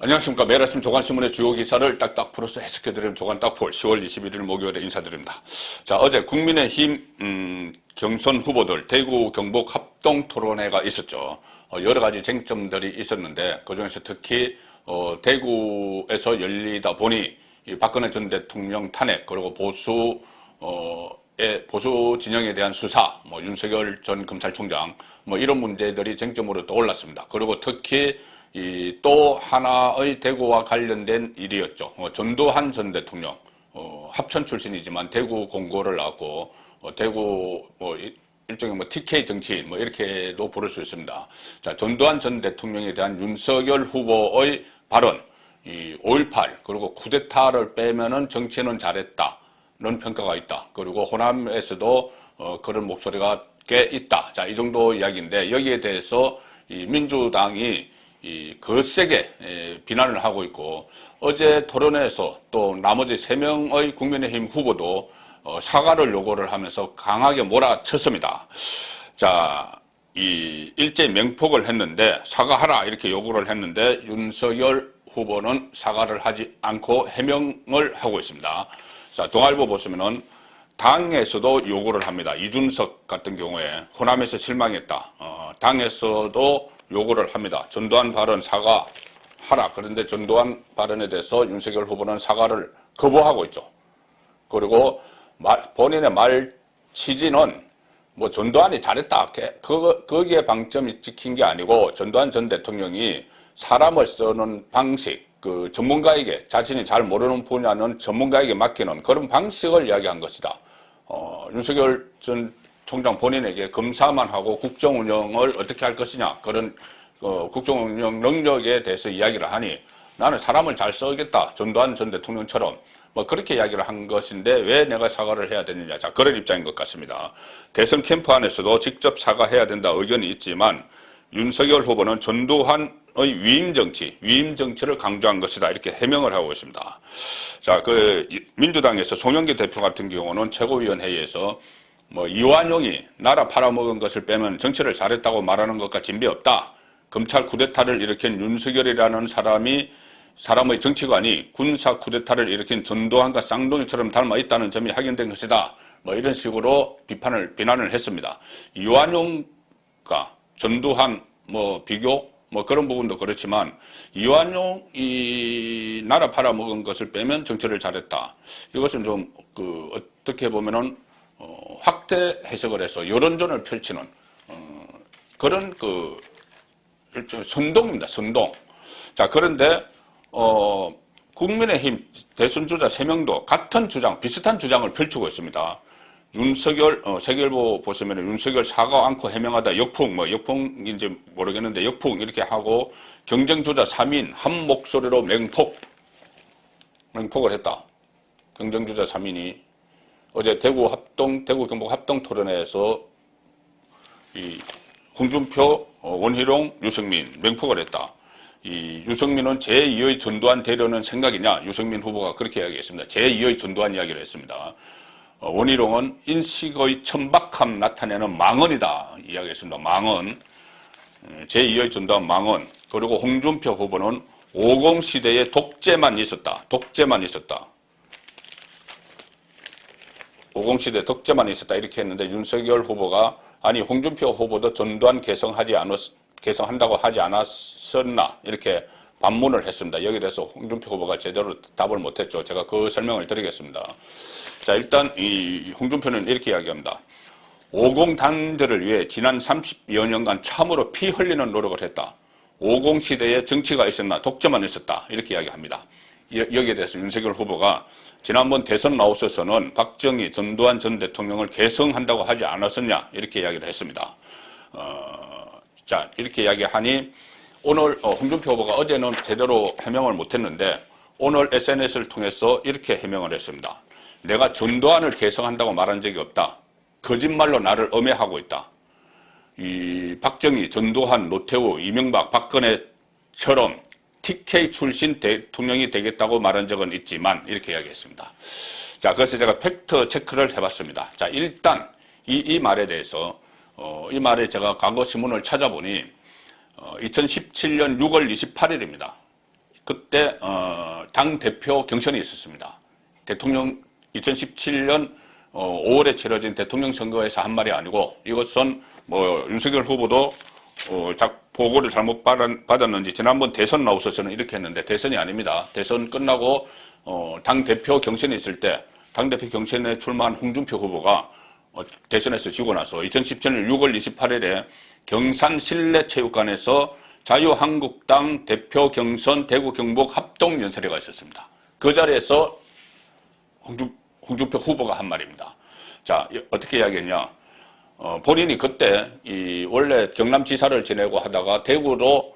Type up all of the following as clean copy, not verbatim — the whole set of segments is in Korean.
안녕하십니까. 매일 아침 조간신문의 주요 기사를 딱딱 풀어서 해석해드리는 조간딱풀 10월 21일 목요일에 인사드립니다. 자, 어제 국민의힘 경선 후보들 대구 경북 합동 토론회가 있었죠. 여러 가지 쟁점들이 있었는데 그중에서 특히 대구에서 열리다 보니 이 박근혜 전 대통령 탄핵 그리고 보수 진영에 대한 수사, 윤석열 전 검찰총장 이런 문제들이 쟁점으로 떠올랐습니다. 그리고 특히 또 하나의 대구와 관련된 일이었죠. 전두환 전 대통령 합천 출신이지만 대구 공고를 나왔고 대구 일종의 TK 정치인 이렇게도 부를 수 있습니다. 자, 전두환 전 대통령에 대한 윤석열 후보의 발언, 이 5.18 그리고 쿠데타를 빼면은 정치는 잘했다는 평가가 있다. 그리고 호남에서도 그런 목소리가 꽤 있다. 자, 이 정도 이야기인데 여기에 대해서 이 민주당이 거세게 비난을 하고 있고 어제 토론회에서 또 나머지 3명의 국민의힘 후보도 사과를 요구를 하면서 강하게 몰아쳤습니다. 자, 일제히 맹폭을 했는데 사과하라 이렇게 요구를 했는데 윤석열 후보는 사과를 하지 않고 해명을 하고 있습니다. 자, 동아일보 보시면은 당에서도 요구를 합니다. 이준석 같은 경우에 호남에서 실망했다. 당에서도 요구를 합니다. 전두환 발언 사과하라. 그런데 전두환 발언에 대해서 윤석열 후보는 사과를 거부하고 있죠. 그리고 본인의 말 취지는 전두환이 잘했다. 거기에 방점이 찍힌 게 아니고 전두환 전 대통령이 사람을 쓰는 방식, 전문가에게 자신이 잘 모르는 분야는 전문가에게 맡기는 그런 방식을 이야기한 것이다. 윤석열 전 총장 본인에게 검사만 하고 국정 운영을 어떻게 할 것이냐 그런 국정 운영 능력에 대해서 이야기를 하니 나는 사람을 잘 써야겠다. 전두환 전 대통령처럼 그렇게 이야기를 한 것인데 왜 내가 사과를 해야 되느냐. 자, 그런 입장인 것 같습니다. 대선 캠프 안에서도 직접 사과해야 된다 의견이 있지만 윤석열 후보는 전두환의 위임 정치를 강조한 것이다. 이렇게 해명을 하고 있습니다. 자, 민주당에서 송영길 대표 같은 경우는 최고위원회의에서 이완용이 나라 팔아먹은 것을 빼면 정치를 잘했다고 말하는 것과 진배 없다. 검찰 쿠데타를 일으킨 윤석열이라는 사람의 정치관이 군사 쿠데타를 일으킨 전두환과 쌍둥이처럼 닮아 있다는 점이 확인된 것이다. 이런 식으로 비난을 했습니다. 이완용과 전두환 비교 그런 부분도 그렇지만 이완용이 나라 팔아먹은 것을 빼면 정치를 잘했다. 이것은 좀 어떻게 보면은 확대 해석을 해서 여론전을 펼치는 그런 일종의 선동입니다. 선동. 자, 그런데 국민의힘 대선 주자 3명도 같은 주장, 비슷한 주장을 펼치고 있습니다. 윤석열 세계일보 보시면 윤석열 사과 않고 해명하다 역풍, 역풍인지 모르겠는데 역풍 이렇게 하고 경쟁 주자 3인 한 목소리로 맹폭을 했다. 경쟁 주자 3인이 어제 대구 경북 합동 토론회에서 홍준표, 원희룡, 유승민 맹폭을 했다. 유승민은 제2의 전두환 되려는 생각이냐? 유승민 후보가 그렇게 이야기했습니다. 제2의 전두환 이야기를 했습니다. 원희룡은 인식의 천박함 나타내는 망언이다 이야기했습니다. 망언. 제2의 전두환 망언. 그리고 홍준표 후보는 50 시대에 독재만 있었다. 50 시대 독재만 있었다 이렇게 했는데 윤석열 후보가 아니 홍준표 후보도 전두환 개성한다고 하지 않았었나 이렇게 반문을 했습니다. 여기에 대해서 홍준표 후보가 제대로 답을 못했죠. 제가 그 설명을 드리겠습니다. 자, 일단 이 홍준표는 이렇게 이야기합니다. 50 단절을 위해 지난 30여 년간 참으로 피 흘리는 노력을 했다. 50 시대에 정치가 있었나 독재만 있었다 이렇게 이야기합니다. 여기에 대해서 윤석열 후보가 지난번 대선 나오셔서는 박정희, 전두환 전 대통령을 개성한다고 하지 않았었냐 이렇게 이야기를 했습니다. 자, 이렇게 이야기하니 오늘 홍준표 후보가 어제는 제대로 해명을 못했는데 오늘 SNS를 통해서 이렇게 해명을 했습니다. 내가 전두환을 개성한다고 말한 적이 없다. 거짓말로 나를 엄해하고 있다. 박정희, 전두환, 노태우, 이명박, 박근혜처럼 TK 출신 대통령이 되겠다고 말한 적은 있지만 이렇게 이야기했습니다. 자, 그래서 제가 팩트 체크를 해봤습니다. 자, 일단 이 말에 대해서 이 말에 제가 과거 신문을 찾아보니 2017년 6월 28일입니다. 그때 당 대표 경선이 있었습니다. 대통령 2017년 5월에 치러진 대통령 선거에서 한 말이 아니고 이것은 뭐 윤석열 후보도 보고를 잘못 받았는지 지난번 대선 나오셔서는 이렇게 했는데 대선이 아닙니다. 대선 끝나고 당 대표 경선이 있을 때 당 대표 경선에 출마한 홍준표 후보가 대선에서 지고 나서 2017년 6월 28일에 경산 실내체육관에서 자유한국당 대표 경선 대구 경북 합동 연설회가 있었습니다. 그 자리에서 홍준표 후보가 한 말입니다. 자, 어떻게 이야기했냐? 본인이 그때 원래 경남지사를 지내고 하다가 대구로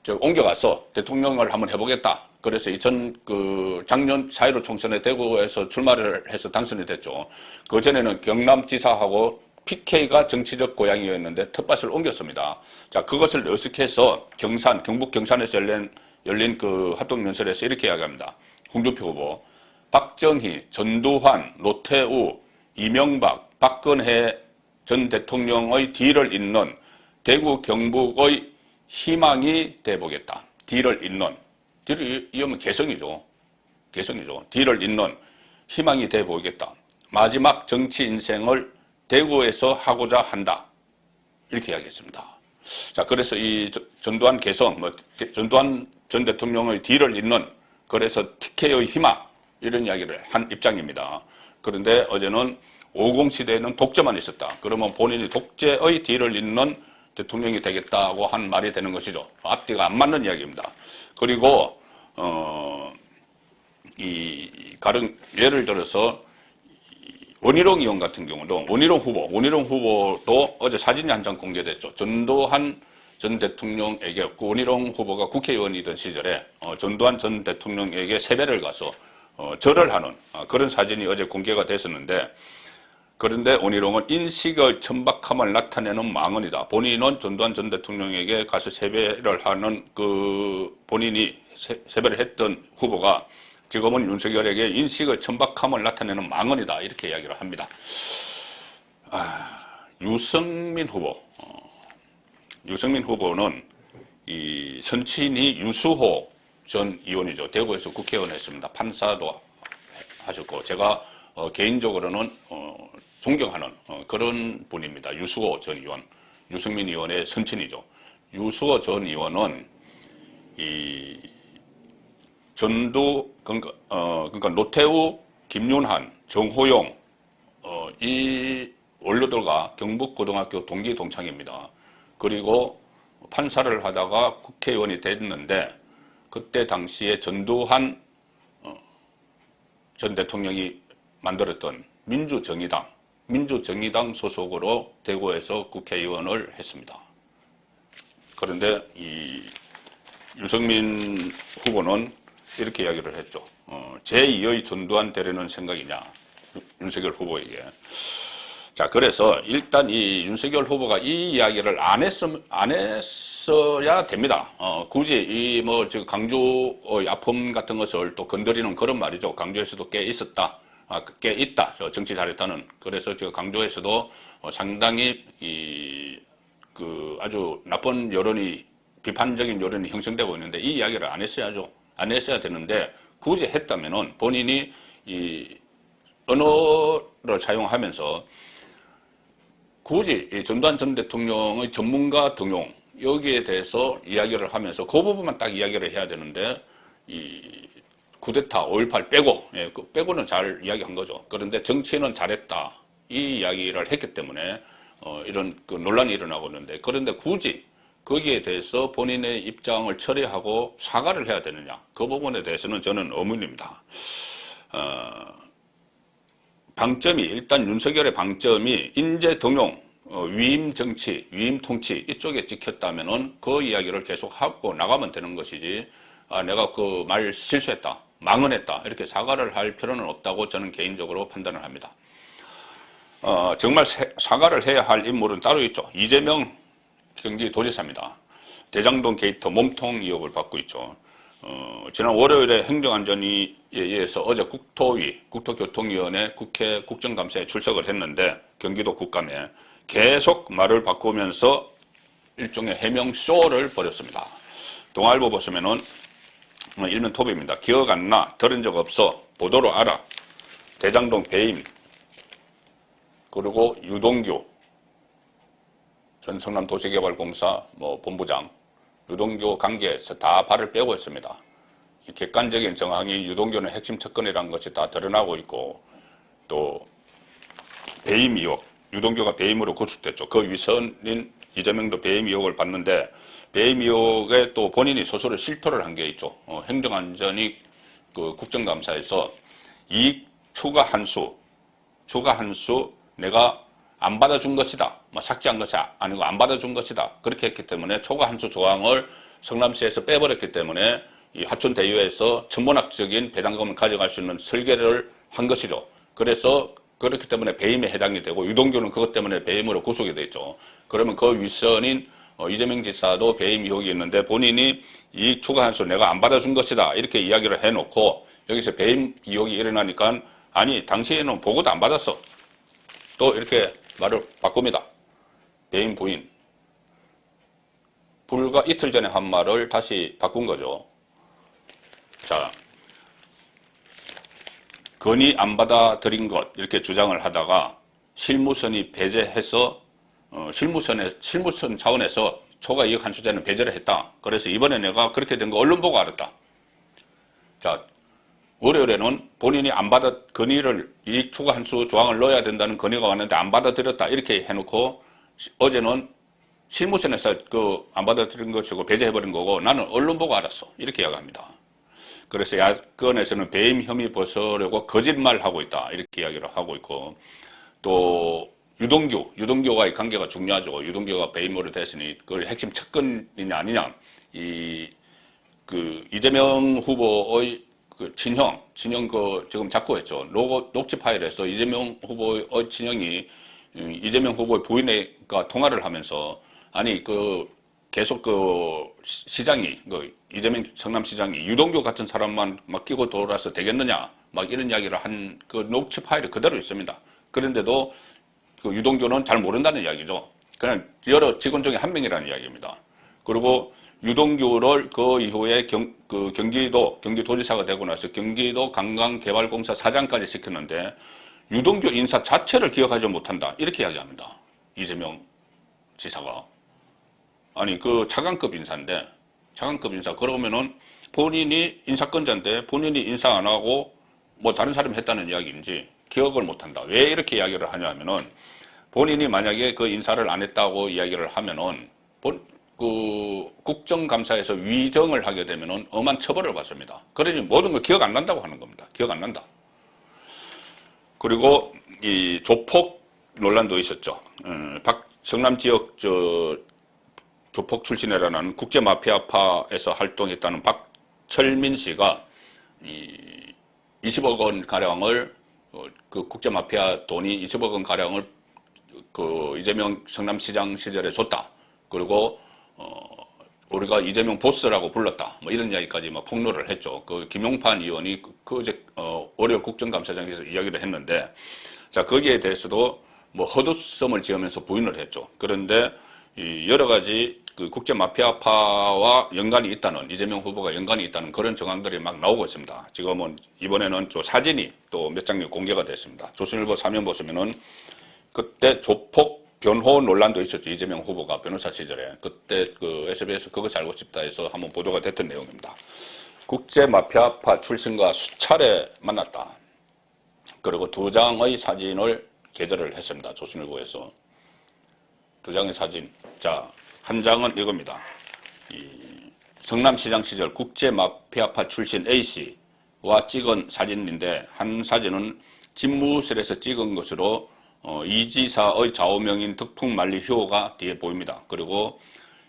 옮겨가서 대통령을 한번 해보겠다. 그래서 작년 4.15 총선에 대구에서 출마를 해서 당선이 됐죠. 그 전에는 경남지사하고 PK가 정치적 고향이었는데 텃밭을 옮겼습니다. 자, 그것을 의식해서 경북 경산에서 열린 그 합동연설에서 이렇게 이야기합니다. 홍준표 후보, 박정희, 전두환, 노태우, 이명박, 박근혜 전 대통령의 뒤를 잇는 대구 경북의 희망이 돼보겠다. 뒤를 잇는. 뒤를 이으면 개성이죠. 뒤를 잇는 희망이 돼보겠다. 마지막 정치 인생을 대구에서 하고자 한다. 이렇게 이야기했습니다. 자, 그래서 이 전두환 개성, 전두환 전 대통령의 뒤를 잇는, 그래서 TK의 희망, 이런 이야기를 한 입장입니다. 그런데 어제는 50시대에는 독재만 있었다. 그러면 본인이 독재의 뒤를 잇는 대통령이 되겠다고 한 말이 되는 것이죠. 앞뒤가 안 맞는 이야기입니다. 그리고 예를 들어서 원희룡 의원 같은 경우도 원희룡 후보도 어제 사진이 한 장 공개됐죠. 전두환 전 대통령에게 원희룡 후보가 국회의원이던 시절에 전두환 전 대통령에게 세배를 가서 절을 하는 그런 사진이 어제 공개가 됐었는데, 그런데 원희룡은 인식의 천박함을 나타내는 망언이다. 본인은 전두환 전 대통령에게 가서 세배를 하는 본인이 세배를 했던 후보가 지금은 윤석열에게 인식의 천박함을 나타내는 망언이다. 이렇게 이야기를 합니다. 유승민 후보는 이 선친이 유수호 전 의원이죠. 대구에서 국회의원 했습니다. 판사도 하셨고, 제가 개인적으로는 존경하는 그런 분입니다. 유수호 전 의원, 유승민 의원의 선친이죠. 유수호 전 의원은 그러니까 노태우, 김윤한, 정호용 이 원로들과 경북고등학교 동기 동창입니다. 그리고 판사를 하다가 국회의원이 됐는데, 그때 당시에 전두환 전 대통령이 만들었던 민주정의당 소속으로 대구에서 국회의원을 했습니다. 그런데 이 유승민 후보는 이렇게 이야기를 했죠. 제2의 전두환 되려는 생각이냐, 윤석열 후보에게. 자, 그래서 일단 이 윤석열 후보가 이 이야기를 안 했어야 됩니다. 굳이 지금 강주의 아픔 같은 것을 또 건드리는 그런 말이죠. 강주에서도 꽤 있었다. 꽤 있다. 정치 잘했다는. 그래서 강주에서도 상당히 아주 나쁜 여론이, 비판적인 여론이 형성되고 있는데 이 이야기를 안 했어야 되는데, 굳이 했다면은 본인이 이 언어를 사용하면서 굳이 전두환 전 대통령의 전문가 등용, 여기에 대해서 이야기를 하면서 그 부분만 딱 이야기를 해야 되는데, 이 쿠데타 5.18 빼고, 빼고는 잘 이야기한 거죠. 그런데 정치는 잘했다, 이 이야기를 했기 때문에 이런 논란이 일어나고 있는데, 그런데 굳이 거기에 대해서 본인의 입장을 처리하고 사과를 해야 되느냐, 그 부분에 대해서는 저는 의문입니다. 일단 윤석열의 방점이 인재 등용, 위임 정치, 위임 통치 이쪽에 찍혔다면은 그 이야기를 계속 하고 나가면 되는 것이지, 내가 그 말 실수했다, 망언했다, 이렇게 사과를 할 필요는 없다고 저는 개인적으로 판단을 합니다. 정말 사과를 해야 할 인물은 따로 있죠. 이재명 경기도지사입니다. 대장동 게이트 몸통 의혹을 받고 있죠. 지난 월요일에 행정안전위에 의해서 어제 국토교통위원회 국회 국정감사에 출석을 했는데, 경기도 국감에 계속 말을 바꾸면서 일종의 해명쇼를 벌였습니다. 동아일보 보시면은 일면 톱입니다. 기억 안 나, 들은 적 없어, 보도로 알아, 대장동 배임, 그리고 유동규 전 성남도시개발공사 본부장, 유동규 관계에서 다 발을 빼고 있습니다. 이 객관적인 정황이 유동규는 핵심 특권이라는 것이 다 드러나고 있고, 또 배임 의혹, 유동규가 배임으로 구속됐죠. 그 위선인 이재명도 배임 의혹을 받는데, 배임 의혹에 또 본인이 스스로 실토를 한 게 있죠. 행정안전위 그 국정감사에서 이익 추가 한수 내가 안 받아준 것이다. 삭제한 것이 아니고 안 받아준 것이다. 그렇게 했기 때문에 초과 한수 조항을 성남시에서 빼버렸기 때문에 이 하천대유에서 천문학적인 배당금을 가져갈 수 있는 설계를 한 것이죠. 그래서 그렇기 때문에 배임에 해당이 되고, 유동규는 그것 때문에 배임으로 구속이 됐죠. 그러면 그 윗선인 이재명 지사도 배임 의혹이 있는데, 본인이 이익 추가 한수 내가 안 받아준 것이다 이렇게 이야기를 해놓고, 여기서 배임 의혹이 일어나니까 아니 당시에는 보고도 안 받았어, 또 이렇게 말을 바꿉니다. 배임 부인. 불과 이틀 전에 한 말을 다시 바꾼 거죠. 자, 건의 안 받아들인 것 이렇게 주장을 하다가 실무선이 배제해서 실무선 차원에서 초과 이익 한수제는 배제를 했다. 그래서 이번에 내가 그렇게 된 거 언론 보고 알았다. 자, 월요일에는 본인이 안 받아 건의를 이익 추가 한수 조항을 넣어야 된다는 건의가 왔는데 안 받아들였다 이렇게 해놓고, 어제는 실무선에서 그 안 받아들인 것이고 배제해버린 거고 나는 언론 보고 알았어 이렇게 이야기합니다. 그래서 야권에서는 배임 혐의 벗으려고 거짓말하고 있다 이렇게 이야기를 하고 있고, 또 유동규와의 관계가 중요하죠. 유동규가 배임으로 됐으니 그 핵심 측근이냐 아니냐, 이재명 후보의 그 친형 지금 자꾸 했죠. 녹취 파일에서 이재명 후보의 친형이 이재명 후보의 부인과 통화를 하면서, 아니 계속 시장이 이재명 성남시장이 유동규 같은 사람만 막 끼고 돌아서 되겠느냐 막 이런 이야기를 한 그 녹취 파일이 그대로 있습니다. 그런데도 그 유동규는 잘 모른다는 이야기죠. 그냥 여러 직원 중에 한 명이라는 이야기입니다. 그리고 유동규를 그 이후에 경기도지사가 되고 나서 경기도 관광개발공사 사장까지 시켰는데 유동규 인사 자체를 기억하지 못한다 이렇게 이야기합니다. 이재명 지사가. 아니 차관급 인사인데, 차관급 인사 그러면은 본인이 인사권자인데 본인이 인사 안 하고 다른 사람이 했다는 이야기인지 기억을 못한다. 왜 이렇게 이야기를 하냐면은, 본인이 만약에 그 인사를 안 했다고 이야기를 하면은 국정감사에서 위정을 하게 되면은 엄한 처벌을 받습니다. 그러니 모든 걸 기억 안 난다고 하는 겁니다. 기억 안 난다. 그리고 이 조폭 논란도 있었죠. 성남 지역 조폭 출신이라는 국제마피아파에서 활동했다는 박철민 씨가 20억 원 가량을 그 국제마피아 돈이 20억 원 가량을 그 이재명 성남시장 시절에 줬다. 그리고 우리가 이재명 보스라고 불렀다. 이런 이야기까지 폭로를 했죠. 그 김용판 의원이 월요일 국정감사장에서 이야기를 했는데, 자, 거기에 대해서도 헛웃음을 지으면서 부인을 했죠. 그런데 여러 가지 그 국제마피아파와 연관이 있다는, 이재명 후보가 연관이 있다는 그런 정황들이 막 나오고 있습니다. 지금은 이번에는 사진이 또 몇 장면 공개가 됐습니다. 조선일보 사면 보시면은 그때 조폭 변호 논란도 있었죠. 이재명 후보가 변호사 시절에. 그때 SBS 그것이 알고 싶다 해서 한번 보도가 됐던 내용입니다. 국제마피아파 출신과 수차례 만났다. 그리고 2장의 사진을 게재를 했습니다. 조선일보에서. 2장의 사진. 자, 한 장은 이겁니다. 성남시장 시절 국제마피아파 출신 A씨와 찍은 사진인데, 한 사진은 집무실에서 찍은 것으로 이 지사의 좌우명인 덕풍만리 효가 뒤에 보입니다. 그리고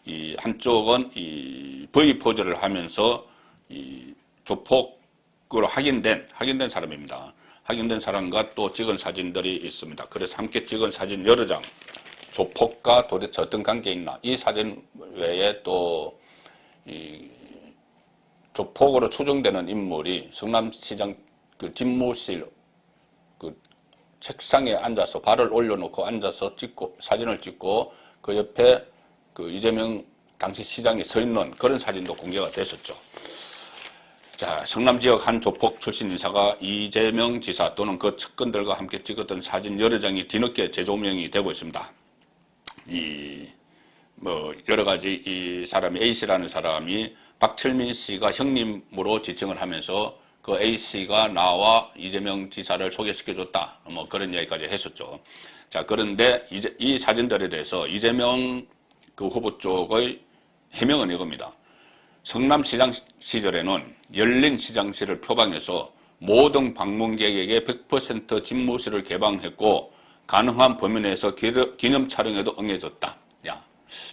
이 한쪽은 이 V 포즈를 하면서 이 조폭으로 확인된 사람입니다. 확인된 사람과 또 찍은 사진들이 있습니다. 그래서 함께 찍은 사진 여러 장. 조폭과 도대체 어떤 관계 있나? 이 사진 외에 또 이 조폭으로 추정되는 인물이 성남시장 그 집무실 책상에 앉아서 발을 올려놓고 앉아서 사진을 찍고 그 옆에 그 이재명 당시 시장이 서 있는 그런 사진도 공개가 됐었죠. 자, 성남 지역 한 조폭 출신 인사가 이재명 지사 또는 그 측근들과 함께 찍었던 사진 여러 장이 뒤늦게 재조명이 되고 있습니다. 여러 가지 이 사람이 A씨라는 사람이 박철민 씨가 형님으로 지칭을 하면서 그 A씨가 나와 이재명 지사를 소개시켜줬다. 뭐 그런 이야기까지 했었죠. 자, 그런데 이 사진들에 대해서 이재명 그 후보 쪽의 해명은 이겁니다. 성남시장 시절에는 열린 시장실을 표방해서 모든 방문객에게 100% 집무실을 개방했고 가능한 범위 내에서 기념 촬영에도 응해줬다.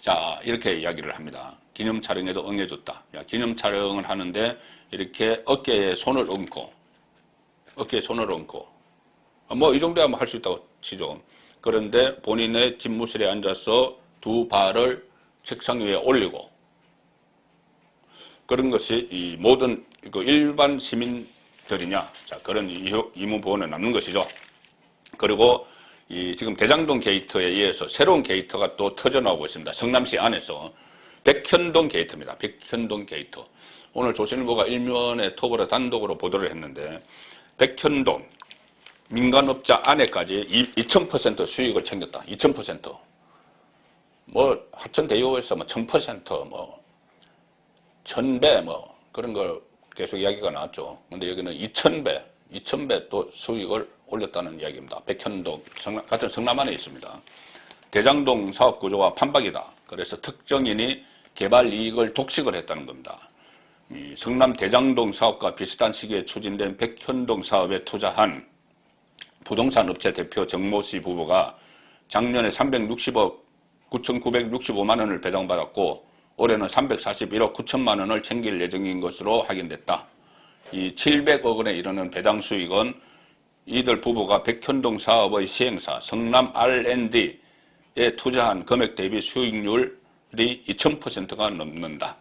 자, 이렇게 이야기를 합니다. 기념 촬영에도 응해줬다. 기념 촬영을 하는데 이렇게 어깨에 손을 얹고 뭐 이 정도야 할 수 있다고 치죠. 그런데 본인의 집무실에 앉아서 두 발을 책상 위에 올리고 그런 것이 이 모든 그 일반 시민들이냐, 자, 그런 의문부호는 남는 것이죠. 그리고 지금 대장동 게이트에 의해서 새로운 게이트가 또 터져나오고 있습니다. 성남시 안에서 백현동 게이트입니다. 백현동 게이트. 오늘 조선일보가 일면에 톱으로 단독으로 보도를 했는데 백현동 민간업자 안에까지 2000% 수익을 챙겼다. 2000%. 뭐 하천대유에서 뭐 1000% 뭐 1000배 뭐 그런 걸 계속 이야기가 나왔죠. 근데 여기는 2000배 또 수익을 올렸다는 이야기입니다. 백현동, 같은 성남 안에 있습니다. 대장동 사업 구조와 판박이다. 그래서 특정인이 개발 이익을 독식을 했다는 겁니다. 이 성남 대장동 사업과 비슷한 시기에 추진된 백현동 사업에 투자한 부동산 업체 대표 정모 씨 부부가 작년에 360억 9,965만 원을 배당받았고 올해는 341억 9천만 원을 챙길 예정인 것으로 확인됐다. 이 700억 원에 이르는 배당 수익은 이들 부부가 백현동 사업의 시행사 성남 R&D에 투자한 금액 대비 수익률이 2000%가 넘는다.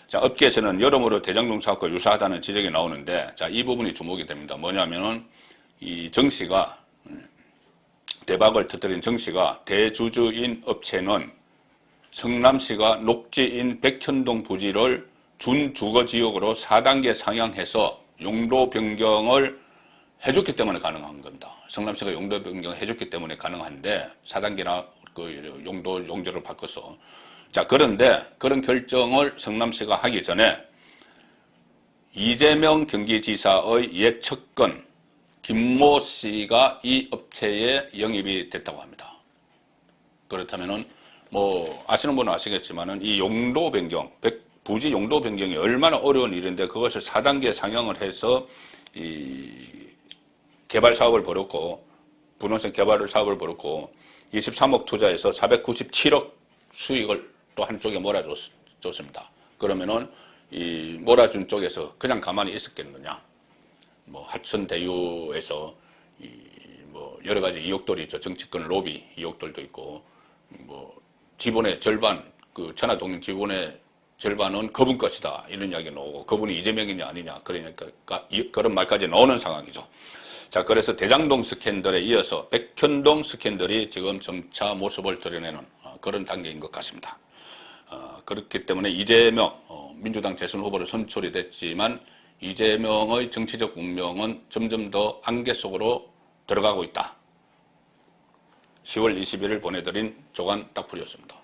자, 업계에서는 여러모로 대장동 사업과 유사하다는 지적이 나오는데, 자, 이 부분이 주목이 됩니다. 뭐냐면은 이 정 씨가 대박을 터뜨린 정 씨가 대주주인 업체는 성남시가 녹지인 백현동 부지를 준주거지역으로 4단계 상향해서 용도 변경을 해줬기 때문에 가능한 겁니다. 성남시가 용도 변경을 해줬기 때문에 가능한데 4단계나 그 용도를 바꿔서. 자, 그런데 그런 결정을 성남시가 하기 전에 이재명 경기지사의 옛 측근 김모 씨가 이 업체에 영입이 됐다고 합니다. 그렇다면은 뭐 아시는 분은 아시겠지만은 이 용도 변경, 부지 용도 변경이 얼마나 어려운 일인데 그것을 4단계 상향을 해서 이 개발 사업을 벌였고 부동산 개발 사업을 벌였고 23억 투자해서 497억 수익을 또 한쪽에 몰아줬습니다. 그러면은 이 몰아준 쪽에서 그냥 가만히 있었겠느냐? 뭐 하천대유에서 뭐 여러 가지 이익들이 있죠. 정치권 로비 이익들도 있고 뭐 지분의 절반, 그 천하동인 지분의 절반은 그분 것이다. 이런 이야기 나오고 그분이 이재명이냐 아니냐. 그러니까 그런 말까지 나오는 상황이죠. 자, 그래서 대장동 스캔들에 이어서 백현동 스캔들이 지금 점차 모습을 드러내는 그런 단계인 것 같습니다. 그렇기 때문에 이재명 민주당 대선 후보로 선출이 됐지만 이재명의 정치적 운명은 점점 더 안개 속으로 들어가고 있다. 10월 21일 보내드린 조간 딱풀이었습니다.